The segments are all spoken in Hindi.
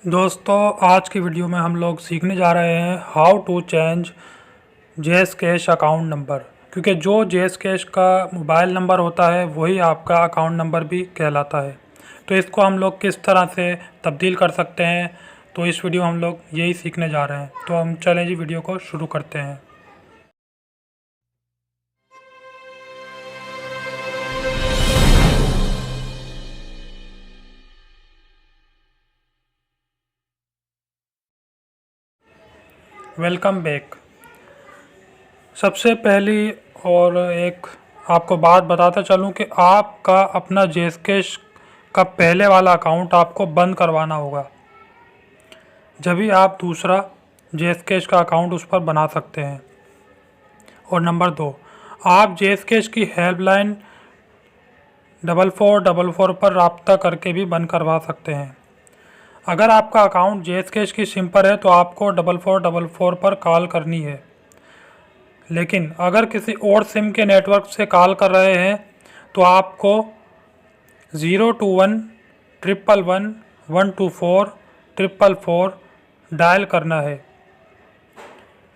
दोस्तों, आज की वीडियो में हम लोग सीखने जा रहे हैं how to change JS cash account number. क्योंकि जो जेएस कैश का मोबाइल नंबर होता है वही आपका अकाउंट नंबर भी कहलाता है। तो इसको हम लोग किस तरह से तब्दील कर सकते हैं, तो इस वीडियो हम लोग यही सीखने जा रहे हैं। तो हम चलें जी, वीडियो को शुरू करते हैं। Welcome back. सबसे पहली और एक आपको बात बताता चलूं कि आपका अपना जेएस कैश का पहले वाला अकाउंट आपको बंद करवाना होगा, जब भी आप दूसरा जेएस कैश का अकाउंट उस पर बना सकते हैं। और नंबर 2, आप जेएस कैश की हेल्पलाइन 4444 पर रब्ता करके भी बंद करवा सकते हैं। अगर आपका अकाउंट जेएस कैश की सिम पर है तो आपको 4444 पर कॉल करनी है। लेकिन अगर किसी और सिम के नेटवर्क से कॉल कर रहे हैं तो आपको 02111124444 डायल करना है।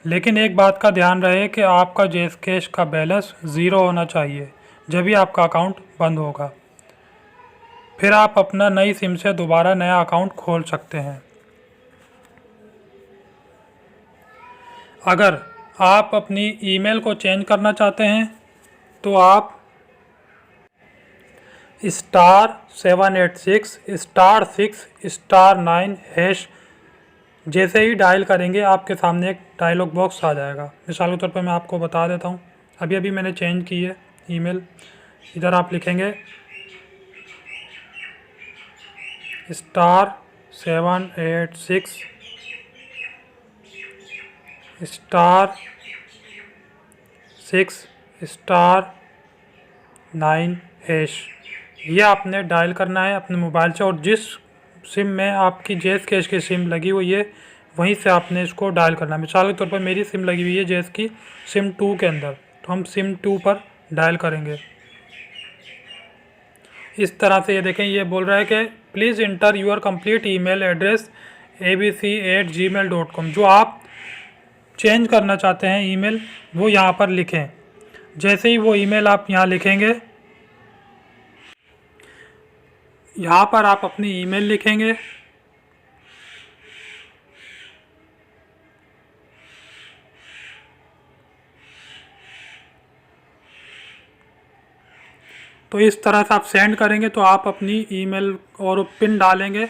लेकिन एक बात का ध्यान रहे कि आपका जेएस कैश का बैलेंस 0 होना चाहिए, जब भी आपका अकाउंट बंद होगा। फिर आप अपना नई सिम से दोबारा नया अकाउंट खोल सकते हैं। अगर आप अपनी ईमेल को चेंज करना चाहते हैं तो आप *786*6*9# जैसे ही डायल करेंगे आपके सामने एक डायलॉग बॉक्स आ जाएगा। मिसाल के तौर पर मैं आपको बता देता हूँ। अभी मैंने चेंज की है ईमेल। इधर आप लिखेंगे *786*6*9#। ये आपने डायल करना है अपने मोबाइल से, और जिस सिम में आपकी जेएस कैश की सिम लगी हुई है वहीं से आपने इसको डायल करना है। मिसाल के तौर पर मेरी सिम लगी हुई है जेएस की सिम 2 के अंदर, तो हम सिम 2 पर डायल करेंगे। इस तरह से ये देखें, ये बोल रहा है कि please enter your complete email address abc@gmail.com। जो आप चेंज करना चाहते हैं ईमेल, वो यहाँ पर लिखें। जैसे ही वो ईमेल आप यहाँ लिखेंगे, यहाँ पर आप अपनी ईमेल लिखेंगे। तो इस तरह से आप सेंड करेंगे तो आप अपनी ईमेल और पिन डालेंगे।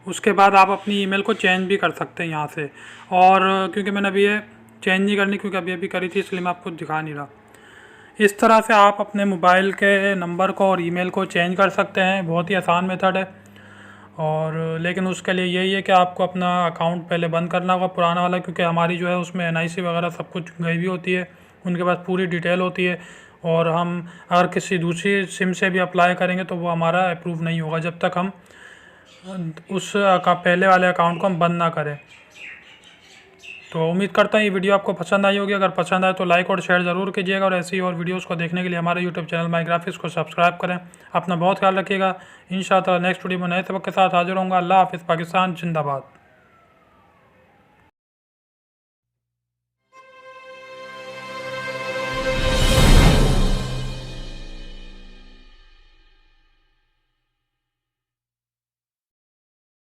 उसके बाद आप अपनी ईमेल को चेंज भी कर सकते हैं यहाँ से। और क्योंकि मैंने अभी ये चेंज नहीं करनी, क्योंकि अभी करी थी, इसलिए मैं आपको दिखा नहीं रहा। इस तरह से आप अपने मोबाइल के नंबर को और ईमेल को चेंज कर सकते हैं। बहुत ही आसान मेथड है। और लेकिन उसके लिए यही है कि आपको अपना अकाउंट पहले बंद करना होगा, पुराना वाला, क्योंकि हमारी जो है उसमें NIC वगैरह सब कुछ गई हुई होती है, उनके पास पूरी डिटेल होती है। और हम अगर किसी दूसरी सिम से भी अप्लाई करेंगे तो वो हमारा अप्रूव नहीं होगा जब तक हम उस पहले वाले अकाउंट को हम बंद ना करें। तो उम्मीद करता हूँ ये वीडियो आपको पसंद आई होगी। अगर पसंद आए तो लाइक और शेयर ज़रूर कीजिएगा, और ऐसी और वीडियोस को देखने के लिए हमारे यूट्यूब चैनल माई ग्राफिक्स को सब्सक्राइब करें। अपना बहुत ख्याल रखिएगा। इंशाअल्लाह नेक्स्ट वीडियो में नए सबक के साथ हाजिर होऊंगा। अल्लाह हाफिज़। पाकिस्तान जिंदाबाद।